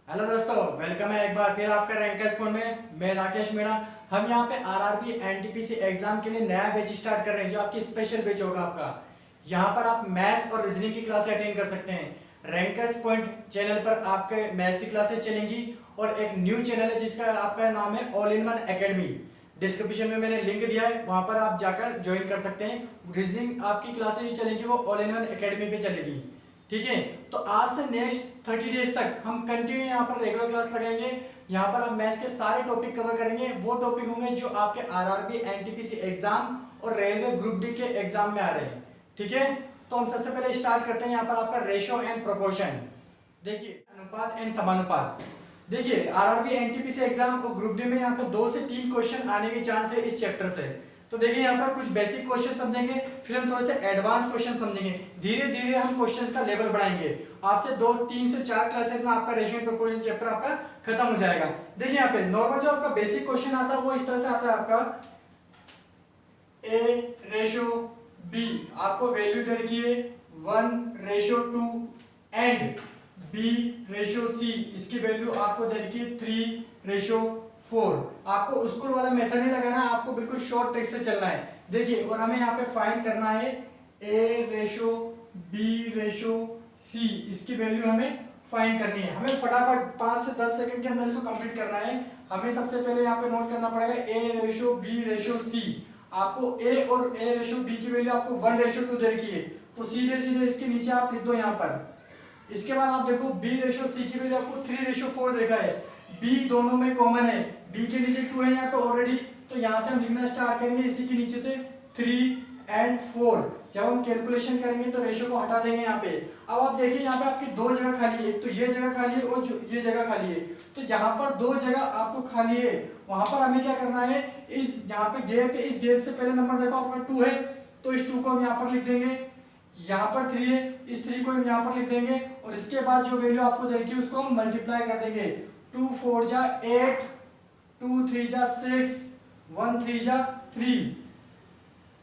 Hello दोस्तों, welcome है एक बार फिर आपका रैंकर्स फोन में। मैं राकेश मीणा। हम यहाँ पे आरआरबी एनटीपीसी एग्जाम के लिए नया बैच स्टार्ट कर रहे हैं, जो आपकी स्पेशल बैच होगा आपका। यहाँ पर आप मैथ्स और रीजनिंग की क्लासें अटेंड कर सकते हैं। रैंकर्स पॉइंट चैनल पर आपके मैथ्स की क्लासेस चलेंगी और एक न्यू चैनल है जिसका आपका नाम है all in one academy. Description में मैंने लिंक दिया है, वहाँ पर आप जाकर ज्वाइन कर सकते हैं। रीजनिंग आपकी क्लासेस जो चलेंगी वो ऑल इन वन एकेडमी पे चलेगी। ठीक है, तो आज से नेक्स्ट 30 डेज तक हम कंटिन्यू यहाँ पर रेगुलर क्लास लगाएंगे। यहाँ पर हम मैथ्स के सारे टॉपिक कवर करेंगे। वो टॉपिक होंगे जो आपके आरआरबी एनटीपीसी एग्जाम और रेलवे ग्रुप डी के एग्जाम में आ रहे हैं। ठीक है, तो हम सबसे पहले स्टार्ट करते हैं यहाँ पर आपका रेशो एंड प्रोपोर्शन। देखिए, अनुपात एंड समानुपात। देखिए, आरआरबी एनटीपीसी एग्जाम और ग्रुप डी में यहाँ पे 2 से 3 क्वेश्चन आने के चांस है इस चैप्टर से। तो देखिए, यहाँ पर कुछ बेसिक क्वेश्चन समझेंगे, फिर हम थोड़े से एडवांस क्वेश्चन समझेंगे। धीरे धीरे हम क्वेश्चंस का लेवल बढ़ाएंगे। आपसे 2 3 से 4 क्लासेस में आपका रेशियो एंड प्रोपोर्शन चैप्टर आपका खत्म हो जाएगा। देखिए, यहाँ पे नॉर्मल जो आपका बेसिक क्वेश्चन आता है वो इस तरह से आता है आपका ए रेशो बी, आपको वैल्यू दे रखी है 1:2 एंड बी रेशो सी, इसकी वैल्यू आपको दे रखी है 3:4। आपको स्कूल वाला मेथड नहीं लगाना, आपको बिल्कुल शॉर्ट ट्रिक से चलना है। देखिए, और हमें यहाँ पे फाइंड करना है ए रेशो बी रेशो सी, इसकी वैल्यू हमें फाइंड करनी है। हमें फटाफट 5 से 10 सेकंड के अंदर इसको कंप्लीट करना है। हमें सबसे पहले यहाँ पे नोट करना पड़ेगा ए रेशो बी रेशो सी। आपको ए और ए रेशो बी की वैल्यू आपको 1:2 दे रखी है, तो सीधे सीधे इसके नीचे आप लिख दो यहाँ पर। इसके बाद आप देखो बी रेशो सी की वैल्यू आपको 3:4 देखा है। बी दोनों में कॉमन है, बी के नीचे 2 है यहाँ पे ऑलरेडी, तो यहाँ से हम लिखना स्टार्ट करेंगे इसी के नीचे से 3 और 4। जब हम कैलकुलेशन करेंगे तो रेशो को हटा देंगे यहाँ पे। अब आप देखिए, यहाँ पे आपकी 2 जगह खाली है, एक तो ये जगह खाली है और जो ये जगह खाली है। तो जहाँ पर 2 जगह आपको खाली है वहां पर हमें क्या करना है, इस जहाँ पे गैप है इस गैप से पहले नंबर देखो आपका 2 है, तो इस 2 को हम यहाँ पर लिख देंगे। यहाँ पर 3 है, इस 3 को हम यहाँ पर लिख देंगे और इसके बाद जो वैल्यू आपको दे रखी है उसको हम मल्टीप्लाई कर देंगे। 2 4 जा 8, 2 3 जा 6, 1 3 जा 3।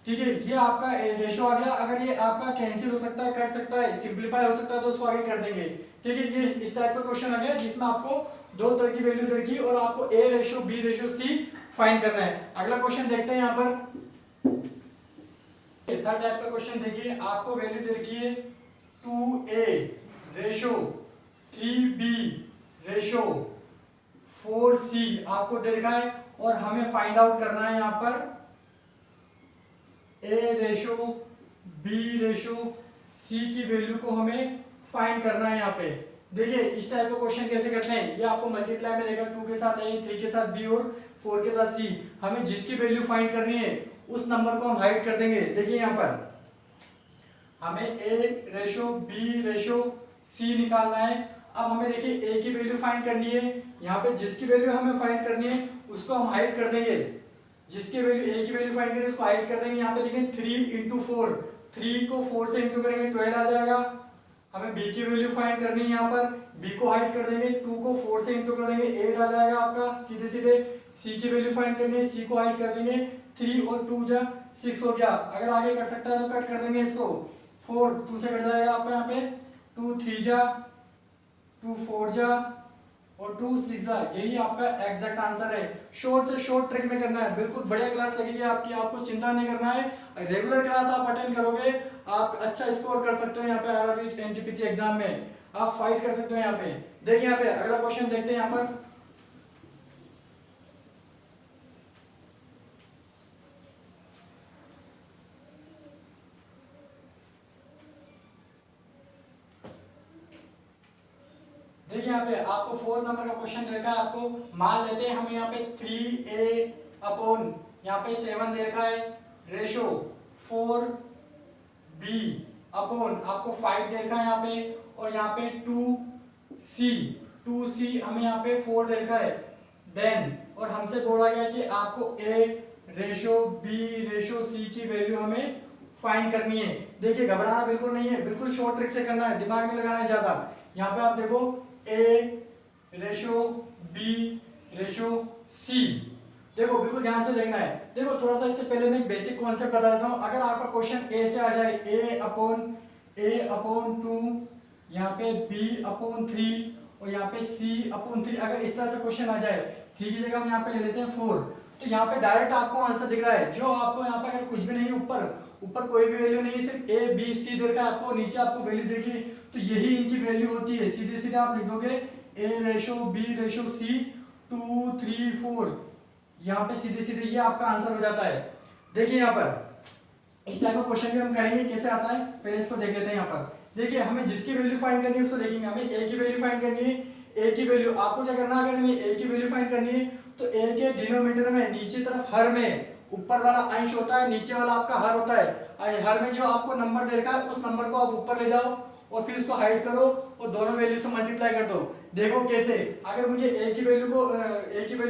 ठीक है, ये आपका रेशो आ गया। अगर ये आपका कैंसिल हो सकता है, कट सकता है, सिंपलीफाई हो सकता है तो उसको आगे कर देंगे। ठीक है, ये इस टाइप का क्वेश्चन आ गया जिसमें आपको 2 तरह की वैल्यू दे रखी और आपको ए रेशो बी रेशो सी फाइंड करना है। अगला क्वेश्चन देखते हैं यहाँ पर। थर्ड टाइप का क्वेश्चन देखिए, आपको वैल्यू दे रखी है 2a ratio 3b ratio 4c आपको दे रखा है और हमें फाइंड आउट करना है यहाँ पर a ratio b ratio c की वैल्यू को हमें फाइंड करना है यहाँ पे। देखिए, इस टाइप का क्वेश्चन कैसे करते हैं, ये आपको मल्टीप्लाई में देगा 2 के साथ a, 3 के साथ b और 4 के साथ c। हमें जिसकी वैल्यू फाइंड करनी है उस नंबर को हम हाइड कर देंगे। देखिए, यहाँ पर हमें a ratio b ratio c निकालना है। अब हमें देखिए a की वैल्यू फाइंड करनी है, यहाँ पे जिसकी वैल्यू हमें फाइंड करनी है उसको हम हाइड कर देंगे। जिसकी वैल्यू a की वैल्यू फाइंड करें उसको हाइड कर देंगे। यहाँ पे देखें 3 × 4, 3 को 4 से इंटू करेंगे 12 आ जाएगा। हमें b की वैल्यू फाइंड करनी है, यहाँ पर b को हाइड कर देंगे, 2 को 4 से इंटू कर देंगे 8 आ जाएगा आपका सीधे सीधे। c की वैल्यू फाइंड करनी है, c को हाइड कर देंगे, 3 और 2 जा 6 हो गया। अगर आगे कर सकता है तो कट कर देंगे इसको, 4 2 से कट जाएगा आपका यहाँ पे, 2 3 जा 2 4 जा और 2 6 जा। यही आपका एग्जैक्ट आंसर है। शॉर्ट से शॉर्ट ट्रिक में करना है, बिल्कुल बढ़िया क्लास लगेगी आपकी, आपको चिंता नहीं करना है। रेगुलर क्लास आप अटेंड करोगे, आप अच्छा स्कोर कर सकते हो यहाँ पे आरआरबी एनटीपीसी एग्जाम में, आप फाइट कर सकते हो यहाँ पे। देखिए, यहाँ पे अगला क्वेश्चन देखते हैं यहाँ पर। देखिए, यहाँ पे आपको 4 नंबर का क्वेश्चन दे रखा है। आपको मान लेते हैं हम यहाँ पे 3a अपॉन यहाँ पे 7 दे रखा है रेशो 4b अपॉन आपको 5 दे रखा है यहाँ पे, और यहाँ पे 2c हमें यहाँ पे 4 दे रखा है। देन और हमसे बोला गया कि आपको a ratio b ratio c की वैल्यू हमें फाइंड करनी है। देखिए, घबराना बिल्कुल नहीं है, बिल्कुल शॉर्ट ट्रिक से करना है, दिमाग में लगाना है ज्यादा। यहाँ पे आप देखो a ratio b ratio c, देखो बिल्कुल ध्यान से देखना है। देखो, थोड़ा सा इससे पहले मैं एक बेसिक कॉन्सेप्ट बता देता हूँ। अगर आपका क्वेश्चन a से आ जाए a अपॉन 2, यहाँ पे b अपॉन 3 और यहाँ पे C/3। अगर इस तरह से क्वेश्चन आ जाए 3 की जगह हम यहाँ पे ले लेते हैं 4, तो यहाँ पे डायरेक्ट आपको आंसर दिख रहा है। जो आपको यहाँ पे अगर कुछ भी नहीं है, ऊपर कोई भी वैल्यू नहीं है, सिर्फ A B C दे रखा है आपको, नीचे आपको वैल्यू देगी, तो यही इनकी वैल्यू होती है। सीधे सीधे आप लिख दोगे A/B/C 2 3 4, यहाँ पे सीधे सीधे ये आपका आंसर हो जाता है। देखिए यहाँ पर इस टाइप का क्वेश्चन भी हम करेंगे, कैसे आता है पहले इसको देख लेते हैं। यहाँ पर देखिए हमें जिसकी वैल्यू फाइंड करनी है उसको देखेंगे। हमें A की वैल्यू फाइंड करनी है। A की वैल्यू आपको क्या करना है, अगर हमें A की वैल्यू फाइंड करनी है तो A के डिनोमिनेटर में नीचे तरफ हर में ऊपर वाला अंश होता है, नीचे वाला आपका हर होता है। हर में जो आपको नंबर दे रखा है उस नंबर को आप ऊपर ले जाओ और फिर उसको हाइड करो और दोनों वैल्यू से मल्टीप्लाई कर दो। देखो कैसे, अगर मुझे A की वैल्यू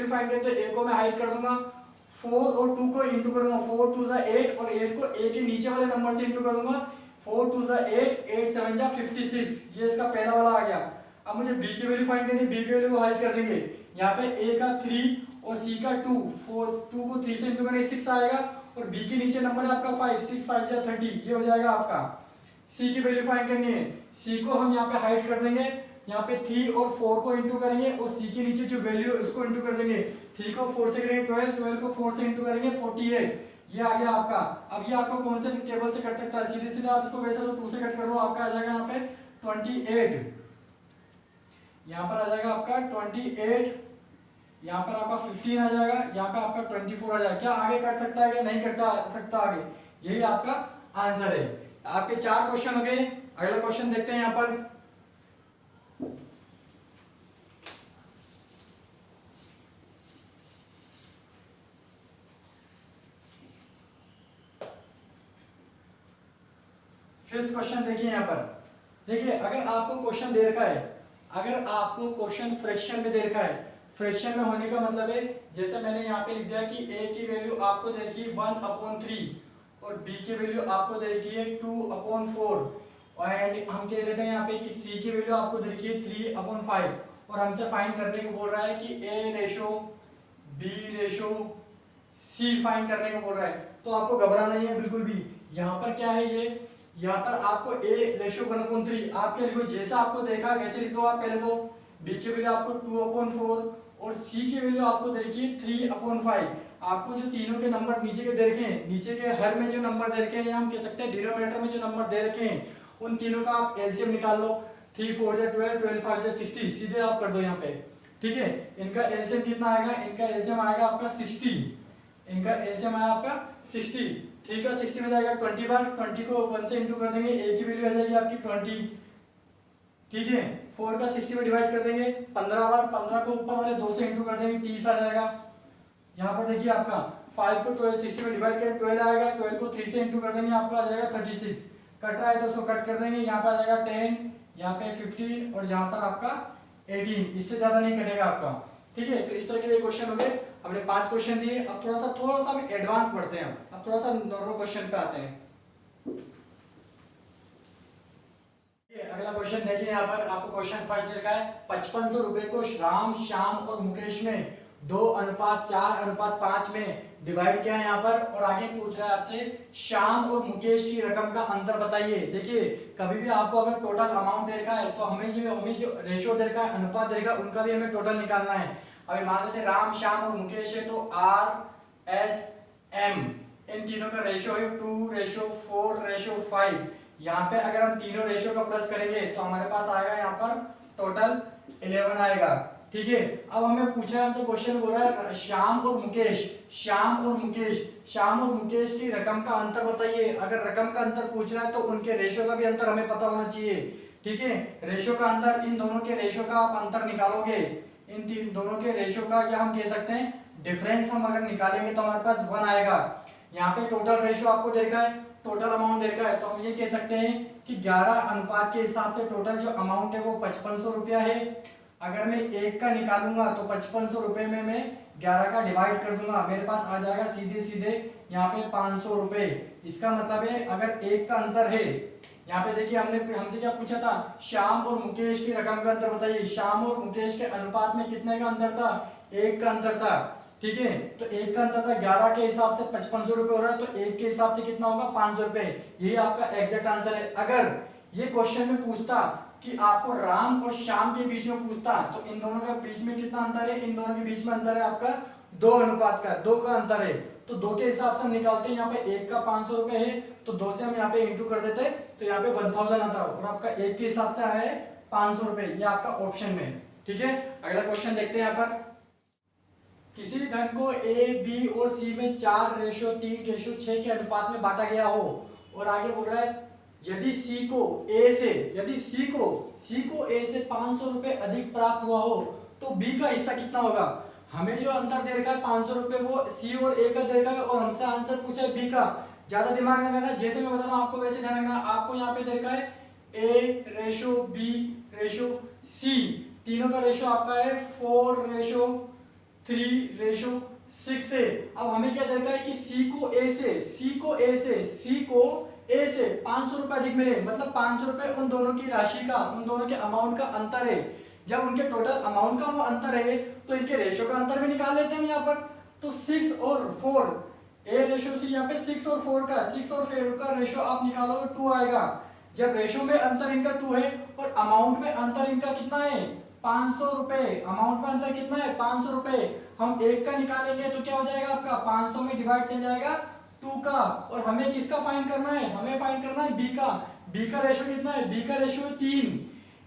फाइंड करनी है तो A को मैं हाइड कर दूंगा, 4 और 2 को इंटू करूंगा, 4 2 जा 8 और 8 को A के नीचे वाले नंबर से इंटू करूंगा, 4 2 जा 8 8 7 जा 56। ये इसका पहला वाला आ गया। अब मुझे B की वैल्यू फाइंड करनी है, B की वैल्यू को हाइड कर देंगे। यहाँ पे A का 3 और C का 2, 2 को 3 से इंटू करेंगे 6 आएगा और B के नीचे नंबर है आपका 5, 6 5 जा 30, ये हो जाएगा आपका। C की वैल्यू फाइंड करनी है, C को हम यहाँ पे हाइड कर देंगे, यहाँ पे 3 और 4 को इंटू करेंगे और C के नीचे जो वैल्यू है उसको इंटू कर देंगे। 3 को 4 से करेंगे 12, 12 को 4 से इंटू करेंगे 48, ये आ गया आपका। अब ये आपको कौन से टेबल से कट सकता है, सीधे सीधे आप इसको वैसे तो 2 से कट कर लो, आपका आ जाएगा यहाँ पे 28, यहाँ पर आ जाएगा आपका 28, यहाँ पर आपका 15 आ जाएगा, यहाँ पे आपका 24 आ जाएगा। क्या आगे कर सकता है क्या नहीं कर सकता आगे, यही आपका आंसर है। आपके 4 क्वेश्चन हो गए। अगला क्वेश्चन देखते हैं यहाँ पर। फिफ्थ क्वेश्चन देखिए यहाँ पर। देखिए अगर आपको क्वेश्चन दे रखा है, अगर आपको क्वेश्चन फ्रैक्शन में दे रखा है, फ्रैक्शन में होने का मतलब है जैसे मैंने यहाँ पे लिख दिया कि A की वैल्यू आपको दे रखी है 1/3 और B की वैल्यू आपको दे रखी है 2/4 एंड हम कह देते हैं यहाँ पे कि C की वैल्यू आपको दे रखी है 3/5 और हमसे फाइंड करने को बोल रहा है कि A/B/C फाइंड करने को बोल रहा है। तो आपको घबराना नहीं है बिल्कुल भी। यहाँ पर क्या है, ये यहाँ पर आपको A/1/3 आप क्या लिखो, जैसा आपको देखा वैसे लिख दो आप पहले तो। B की वैल्यू आपको 2/4 और C की वैल्यू आपको दे रखी है 3/5। आपको जो तीनों के नंबर नीचे के दे रखे हैं, नीचे के हर में जो नंबर दे रखे हैं, या हम कह सकते हैं डिनोमिनेटर में जो नंबर दे रखे हैं, उन तीनों का आप एलसीएम निकाल लो। 3 4 जा 12, 12 5 जा 60, सीधे आप कर दो यहाँ पे। ठीक है, इनका एलसीएम कितना आएगा, इनका एलसीएम आएगा आपका 60, इनका एलसीएम आया आपका 60। 3 का 60 में जाएगा 20 बार, 20 को 1 से इंटू कर देंगे, A की वैल्यू आ जाएगी आपकी 20। ठीक है, 4 का 60 में डिवाइड कर देंगे 15 बार, 15 को ऊपर वाले 2 से इंटू कर देंगे 30 आ जाएगा। यहाँ पर देखिए आपका 5 को 12 60 में डिवाइड करें 12 आएगा, 12 को 3 से इंटू कर देंगे, आपका आ जाएगा 36। कट रहा है तो उसको कट कर देंगे, यहाँ पर आ जाएगा 10, यहाँ पे 15 और यहाँ पर आपका 18, इससे ज्यादा नहीं कटेगा आपका। ठीक है, तो इस तरह के क्वेश्चन हो गए। हमने 5 क्वेश्चन दिए। अब थोड़ा सा हम एडवांस बढ़ते हैं, अब थोड़ा सा नॉर्मल क्वेश्चन पे आते हैं। अगला क्वेश्चन देखिए, यहाँ पर आपको क्वेश्चन फर्स्ट दे रखा है 5500 रुपए को राम, श्याम और मुकेश में 2:4:5 में डिवाइड किया है यहाँ पर, और आगे पूछ रहा है आपसे श्याम और मुकेश की रकम का अंतर बताइए। देखिए कभी भी आपको अगर टोटल अमाउंट दे रखा है तो हमें जो रेशियो दे रखा है, अनुपात दे रखा है, उनका भी हमें टोटल निकालना है। अभी मान लेते हैं राम, श्याम और मुकेश है, तो RSM इन तीनों का रेशियो है 2:4:5। यहाँ पे अगर हम तीनों रेशियो का प्लस करेंगे तो हमारे पास आएगा यहाँ पर टोटल 11 आएगा। ठीक है, अब हमें पूछा है, हमसे क्वेश्चन बोल रहा है श्याम और मुकेश की रकम का अंतर बताइए। अगर रकम का अंतर पूछ रहा है तो उनके रेशियो का भी अंतर हमें पता होना चाहिए। ठीक है, रेशियो का अंतर, इन दोनों के रेशियो का आप अंतर निकालोगे, इन तीन दोनों के रेशियो का, या हम कह सकते हैं डिफरेंस हम अगर निकालेंगे तो हमारे पास 1 आएगा। यहाँ पे टोटल रेशियो आपको देखा है, टोटल अमाउंट देखा है, तो हम ये कह सकते हैं कि 11 अनुपात के हिसाब से टोटल जो अमाउंट है वो 5500 रुपया है। अगर मैं 1 का निकालूंगा तो 5500 रुपए में मैं 11 का डिवाइड कर दूंगा, मेरे पास आ जाएगा सीधे सीधे यहाँ पे 500 रुपए। इसका मतलब है अगर 1 का अंतर है, यहाँ पे देखिए हमसे क्या पूछा था, श्याम और मुकेश की रकम का अंतर बताइए। श्याम और मुकेश के अनुपात में कितने का अंतर था, 1 का अंतर था। ठीक है, तो 1 का अंतर था, 11 के हिसाब से 5500 रुपए हो रहा है, तो 1 के हिसाब से कितना होगा 500 रुपए। यही आपका एग्जैक्ट आंसर है। अगर ये क्वेश्चन में पूछता कि आपको राम और श्याम के बीच में पूछता तो इन दोनों के बीच में कितना अंतर है, इन दोनों के बीच में अंतर है आपका 2 अनुपात का, 2 का अंतर है। तो 2 के हिसाब से हम निकालते हैं, यहाँ पे 1 का 500 रुपए है तो 2 से हम यहाँ पे इंटू कर देते तो यहाँ पे 1000 आता और आपका 1 के हिसाब से आया है 500 रुपए, ये आपका ऑप्शन में। ठीक है, अगला क्वेश्चन देखते हैं। यहाँ पर किसी धन को ए बी और सी में 4:3:6 के अनुपात में बांटा गया हो और आगे बोल रहा है यदि सी को ए से 500 रुपए अधिक प्राप्त हुआ हो तो बी का हिस्सा कितना होगा। हमें जो अंतर दे रखा है 500 रुपए वो सी और ए का दे रखा है और हमसे आंसर पूछा है बी का। ज्यादा दिमाग नहीं लगाना, जैसे मैं बता रहा हूं आपको वैसे ध्यान रखना। आपको यहाँ पे दे रखा है A:B:C, तीनों का रेशो आपका है 4:3:6 से। अब हमें क्या दे रखा है कि सी को ए से 500 रुपए अधिक मिले, मतलब 500 रुपए उन दोनों की राशि का, उन दोनों के अमाउंट का अंतर है। जब उनके टोटल अमाउंट का वो अंतर है तो इनके रेशो का अंतर भी निकाल लेते हैं हम यहाँ पर। तो 6 और 4 A:C, यहाँ पे 6 और 4 का रेशो आप निकालोगे 2 आएगा। जब रेशो में अंतर इनका 2 है और अमाउंट में अंतर इनका कितना है 500 रुपए, अमाउंट में अंतर कितना है 500 रुपए। हम 1 का निकालेंगे तो क्या हो जाएगा आपका 500 में डिवाइड चल जाएगा 2 का। और हमें किसका फाइंड करना है, हमें फाइंड करना है बी का। बी का रेशो कितना है, बी का रेशो है 3।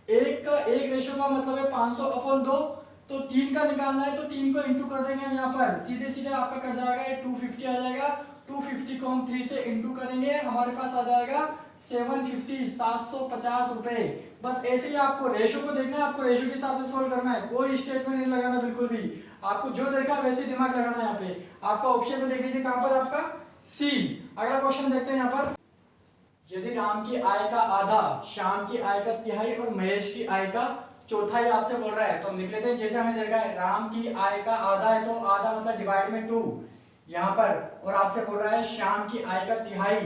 एक रेशो का मतलब है 500/2, तो 3 का निकालना है तो 3 को इंटू कर देंगे हम यहाँ पर, सीधे सीधे आपका कट जाएगा 250 आ जाएगा। 250 को हम 3 से इंटू करेंगे, हमारे पास आ जाएगा 750 रुपए। बस ऐसे ही आपको रेशो को देखना है, आपको रेशो के हिसाब से सोल्व करना है, कोई स्टेटमेंट नहीं लगाना बिल्कुल भी। आपको जो देखा वैसे दिमाग लगाना है। यहाँ पे आपका ऑप्शन में देख लीजिए कहां पर आपका सी। अगला क्वेश्चन देखते हैं यहाँ पर। यदि राम की आय का आधा, श्याम की आय का तिहाई और महेश की आय का चौथाई आपसे बोल रहा है, तो हम लिख लेते हैं जैसे हमें देखा है राम की आय का आधा है तो आधा मतलब डिवाइड में 2 यहाँ पर, और आपसे बोल रहा है श्याम की आय का तिहाई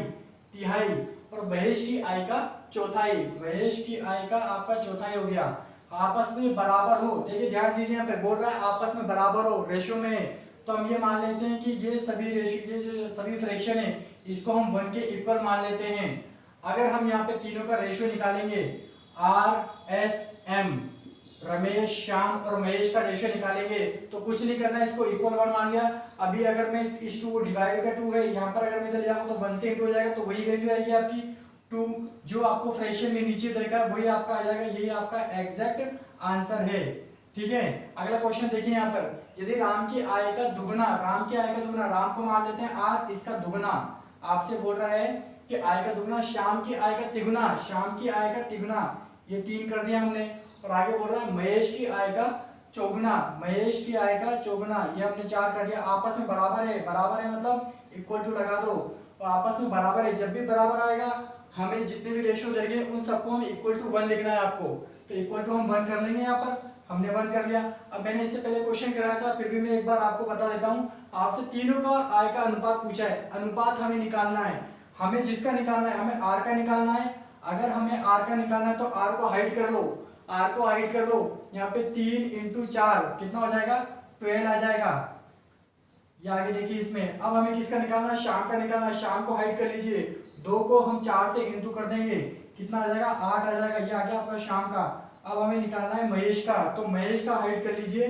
और महेश की आय का चौथाई। महेश की आय का आपका चौथाई हो गया, आपस में बराबर हो। देखिए ध्यान दीजिए, यहाँ पे बोल रहा है आपस में बराबर हो, रेशो में। तो हम ये मान लेते हैं कि ये सभी रेशो, ये जो सभी फ्रैक्शन है इसको हम 1 के इक्वल मान लेते हैं। अगर हम यहाँ पे तीनों का रेशो निकालेंगे RSM, रमेश, श्याम और महेश का रेशो निकालेंगे तो कुछ नहीं करना है, इसको इक्वल 1 मान लिया। अभी अगर मैं इस 2 डिवाइड का 2 है यहाँ पर अगर मैं चले जाऊंगा तो 1 से इंटू हो जाएगा, तो वही वैल्यू आएगी आपकी 2। जो आपको फ्रैक्शन में नीचे देखा है वही आपका आ जाएगा, यही आपका एग्जैक्ट आंसर है। ठीक है, अगला क्वेश्चन देखिए यहाँ पर। यदि राम की आय का दुगना, राम को मान लेते हैं R, इसका दुगना आपसे बोल रहा है कि आय का दुगना, श्याम की आय का तिगुना, ये 3 कर दिया हमने। और आगे बोल रहा है महेश की आय का चौगुना, ये हमने 4 कर दिया। आपस में बराबर है मतलब इक्वल टू लगा दो और आपस में बराबर है। जब भी बराबर आएगा हमें जितने भी रेशियो देंगे उन सबको हम इक्वल टू 1 लिखना है आपको, तो इक्वल टू हम 1 कर लेंगे। यहाँ पर हमने 1 कर लिया। अब मैंने इससे पहले क्वेश्चन कराया था, फिर भी मैं एक बार आपको बता देता हूँ। आपसे तीनों का आय का अनुपात पूछा है, अनुपात हमें निकालना है। हमें जिसका निकालना है, हमें R का निकालना है। अगर हमें R का निकालना है तो R को हाइड कर लो, यहाँ पे 3 × 4 कितना हो जाएगा 12 आ जाएगा। ये आगे देखिए इसमें। अब हमें किसका निकालना है, श्याम का निकालना है। श्याम को हाइड कर लीजिए, 2 को हम 4 से इंटू कर देंगे, कितना आ जाएगा 8 आ जाएगा। ये आ गया आपका श्याम का। अब हमें निकालना है महेश का, तो महेश का हाइड कर लीजिए,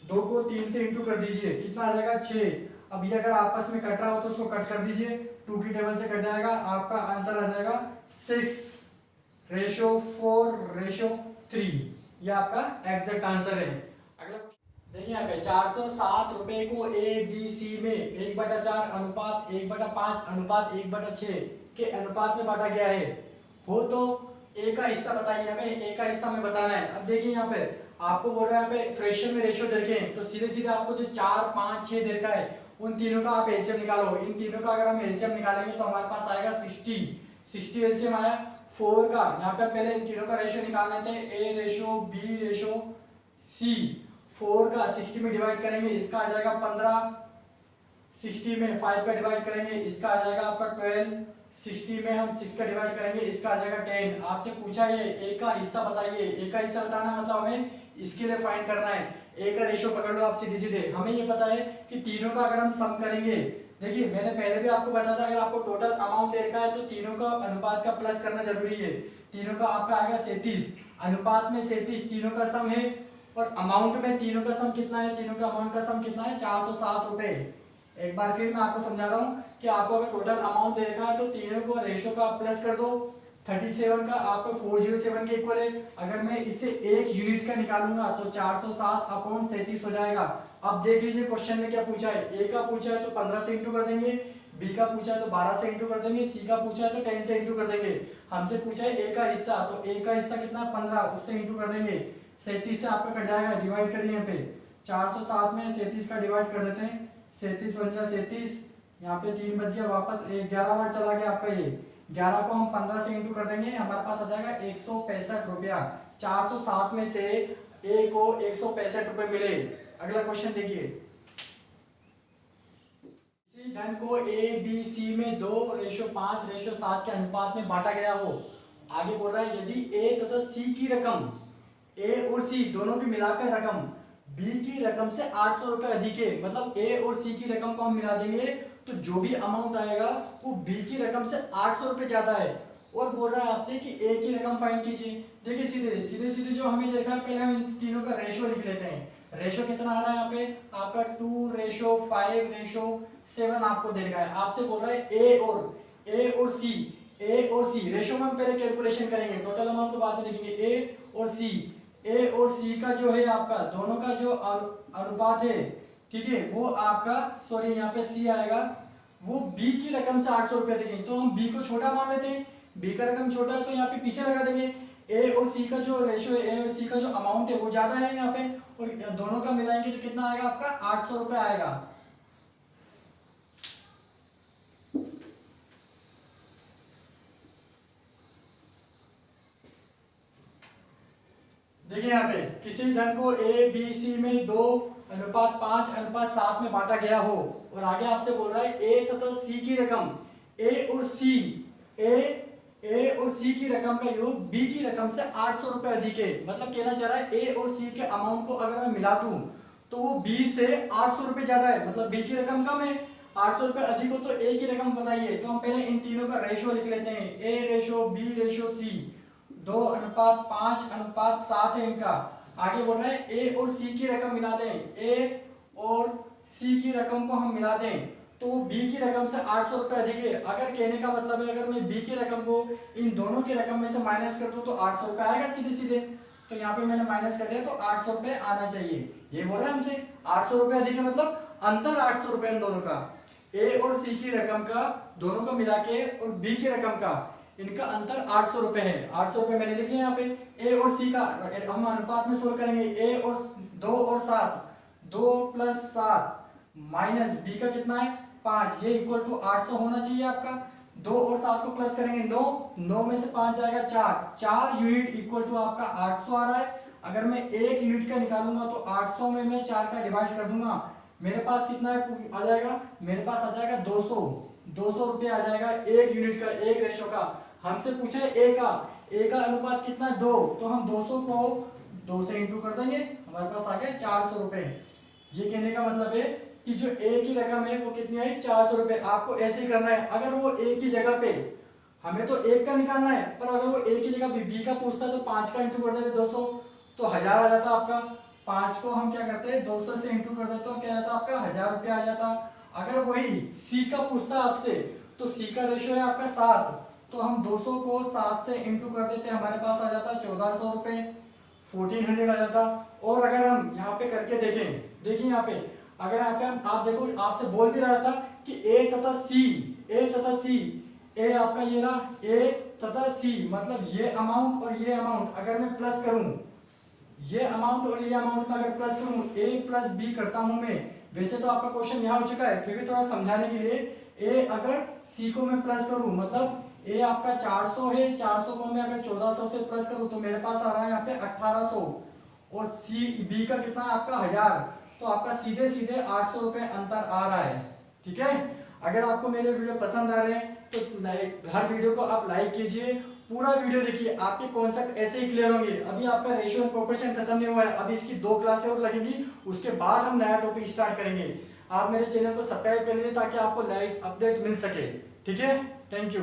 2 को 3 से इंटू कर दीजिए, कितना आ जाएगा 6। अब ये अगर आपस में कट रहा हो तो उसको कट कर दीजिए, 2 की टेबल से कट जाएगा, आपका आंसर आ जाएगा 6:4:3। ये आपका एग्जैक्ट आंसर है। अगला देखिए यहाँ पे 407 रुपए को ABC में 1/4 अनुपात 1/5 अनुपात 1/6 के अनुपात में बांटा गया है। हो तो ए का हिस्सा बताइए, हमें ए का हिस्सा हमें बताना है। अब देखिए यहाँ पे आपको बोल रहा है यहाँ पे फ्रैक्शन में रेशियो देखें तो सीधे सीधे आपको जो 4, 5, 6 दे रखा है उन तीनों का आप एलसीएम निकालो। इन तीनों का अगर हम एलसीएम निकालेंगे तो हमारे पास आएगा 60 एलसीएम आया। 4 का यहाँ पे पहले इन तीनों का रेशियो निकाल लेते हैं, A:B:C। 4 का 60 में डिवाइड करेंगे, इसका आ जाएगा 15। 60 में 5 का डिवाइड करेंगे, इसका आ जाएगा आपका 12। 60 में हम 6 का डिवाइड करेंगे, इसका आ जाएगा 10। आपसे पूछा ये ए का हिस्सा बताइए, ए का हिस्सा बताना मतलब हमें इसके लिए फाइंड करना है। ए का रेशियो पकड़ लो आप सीधे सीधे। हमें ये पता है कि तीनों का अगर हम सम करेंगे, देखिए मैंने पहले भी आपको बताया था अगर आपको टोटल अमाउंट दे रखा है तो तीनों का अनुपात का प्लस करना जरूरी है। तीनों का आपका आएगा 37, अनुपात में 37 तीनों का सम है, और अमाउंट में तीनों का सम कितना है, तीनों का अमाउंट का सम कितना है 407 रुपए। एक बार फिर मैं आपको समझा रहा हूँ कि आपको अगर टोटल अमाउंट देखा है तो तीनों को रेशो का प्लस कर दो, 37 का आपको 407 के इक्वल है। अगर मैं इससे एक यूनिट का निकालूंगा तो 407 अपॉन 37 हो जाएगा। अब देख लीजिए क्वेश्चन में क्या पूछा है, ए का पूछा है तो 15 से इंटू कर देंगे, बी का पूछा है तो 12 से इंटू कर देंगे, सी का पूछा है तो 10 से इंटू कर देंगे। हमसे पूछा है ए का हिस्सा, तो ए का हिस्सा कितना 15, उससे इंटू कर देंगे। 37 से आपका कट जाएगा, डिवाइड करिए यहाँ पे 407 में 37 का डिवाइड कर देते हैं, 37 बन जाए 37, यहाँ पे 3 बच गया, वापस 11 बार चला गया आपका ये 11 को हम 15 से इंटू कर देंगे, हमारे पास आ जाएगा 165 रुपया। 407 में से ए को 165 रुपए मिले। अगला क्वेश्चन देखिए, इसी धन को ए बी सी में 2:5:7 के अनुपात में बांटा गया हो। आगे बोल रहा है यदि ए तथा सी की रकम, ए और सी दोनों की मिलाकर रकम बी की रकम से 800 रुपए अधिक है, मतलब ए और सी की रकम को हम मिला देंगे तो जो भी अमाउंट आएगा वो बी की रकम से 800 रुपए ज्यादा है। और बोल रहा है आपसे कि ए की रकम फाइंड कीजिए। देखिए सीधे सीधे सीधे जो हमें देखा है, पहले हम इन तीनों का रेशो लिख लेते हैं। रेशो कितना आ रहा है यहाँ पे आपका 2:5:7 आपको दे रखा है। आपसे बोल रहा है ए और सी, ए और सी रेशो में हम पहले कैलकुलेशन करेंगे, टोटल अमाउंट तो बाद में देखेंगे। ए और सी का जो है आपका दोनों का जो अनुपात है, ठीक है, वो आपका सॉरी यहाँ पे सी आएगा, वो बी की रकम से 800 रुपए देंगे। तो हम बी को छोटा मान लेते हैं, बी का रकम छोटा है तो यहाँ पे पीछे लगा देंगे। ए और सी का जो रेशो है, ए और सी का जो अमाउंट है वो ज्यादा है यहाँ पे, और दोनों का मिलाएंगे तो कितना आएगा आपका 800 रुपए आएगा। देखिए यहाँ पे किसी धन को ए बी सी में 2:5:7 में बांटा गया हो, और आगे आपसे बोल रहा है ए तथा सी की रकम, ए और सी की रकम का योग बी की रकम से 800 रुपए अधिक है। मतलब कहना चाह रहा है ए और सी के अमाउंट को अगर मैं मिला दूं तो वो बी से 800 रुपए ज्यादा है, मतलब बी की रकम कम है, 800 रुपए अधिक हो तो ए की रकम बताइए। तो हम पहले इन तीनों का रेशो लिख लेते हैं, ए रेशो बी रेशो सी 2:5:7 है इनका। आगे बोल रहा है ए और सी की रकम मिला दें, ए और सी की रकम को हम मिला दें तो बी की रकम से 800 रुपए अधिक है। अगर कहने का मतलब है अगर मैं बी की रकम को इन दोनों की रकम में से माइनस कर दूं तो 800 रुपए आएगा सीधे सीधे। तो यहाँ पे मैंने माइनस कर दिया तो 800 रुपए आना चाहिए। ये बोल रहा है हमसे 800 रुपए अधिक है, मतलब अंतर 800 रुपए इन दोनों का, ए और सी की रकम का दोनों को मिला के और बी की रकम का इनका अंतर 800 रुपए है। 800 रुपए मैंने लिख लिया यहाँ पे। ए और सी का हम अनुपात में सोल्व करेंगे, ए और 2 और 7, 2 + 7 माइनस बी का कितना है 5, ये इक्वल टू 800 होना चाहिए आपका। 2 और 7 को प्लस करेंगे 9 में से 5 जाएगा 4 यूनिट इक्वल टू आपका 800 आ रहा है। अगर मैं 1 यूनिट का निकालूंगा तो 800 में मैं 4 का डिवाइड कर दूंगा, मेरे पास कितना है आ जाएगा, मेरे पास आ जाएगा 200 रुपये आ जाएगा 1 यूनिट का, 1 रेशो का। हमसे पूछा है ए का अनुपात कितना है 2, तो हम 200 को 2 से इंटू कर देंगे, हमारे पास आ गया 400 रुपए। ये कहने का मतलब है कि जो ए की रकम है वो कितनी आई 400 रुपए। आपको ऐसे ही करना है, अगर वो ए की जगह पे हमें तो 1 का निकालना है, पर अगर वो ए की जगह बी का पूछता तो 5 का इंटू कर देते 200 तो 1000 आ जाता आपका। 5 को हम क्या करते हैं 200 से इंटू कर देते तो क्या जाता आपका 1000 रुपये आ जाता। अगर वही सी का पूछता आपसे तो सी का रेशो है आपका 7, तो हम 200 को 7 से इंटू कर देते, हमारे पास आ जाता 1400 रुपए, 1400 आ जाता। और अगर हम यहाँ पे करके देखें, देखिए यहाँ पे अगर यहाँ पे आप देखो, आपसे बोल भी रहा था कि ए तथा सी, ए आपका ये रहा ए तथा सी, मतलब ये अमाउंट और ये अमाउंट अगर मैं प्लस करूं, ये अमाउंट और ये अमाउंट में अगर प्लस करूं, ए प्लस बी करता हूं मैं। वैसे तो आपका क्वेश्चन यहाँ हो चुका है, फिर भी थोड़ा समझाने के लिए, ए अगर सी को मैं प्लस करूं, मतलब ए आपका 400 है, 400 को मैं अगर 1400 से प्लस करूं तो मेरे पास आ रहा है यहाँ पे 1800, और सी बी का कितना है आपका 1000, तो आपका सीधे सीधे 800 रुपए अंतर आ रहा है। ठीक है, अगर आपको मेरे वीडियो पसंद आ रहे हैं तो हर वीडियो को आप लाइक कीजिए, पूरा वीडियो देखिए, आपके कॉन्सेप्ट ऐसे ही क्लियर होंगे। अभी आपका रेशियो एंड प्रोपोर्शन खत्म नहीं हुआ है, अभी इसकी 2 क्लासें और लगेंगी, उसके बाद हम नया टॉपिक स्टार्ट करेंगे। आप मेरे चैनल को सब्सक्राइब कर लीजिए ताकि आपको लाइव अपडेट मिल सके। ठीक है, थैंक यू।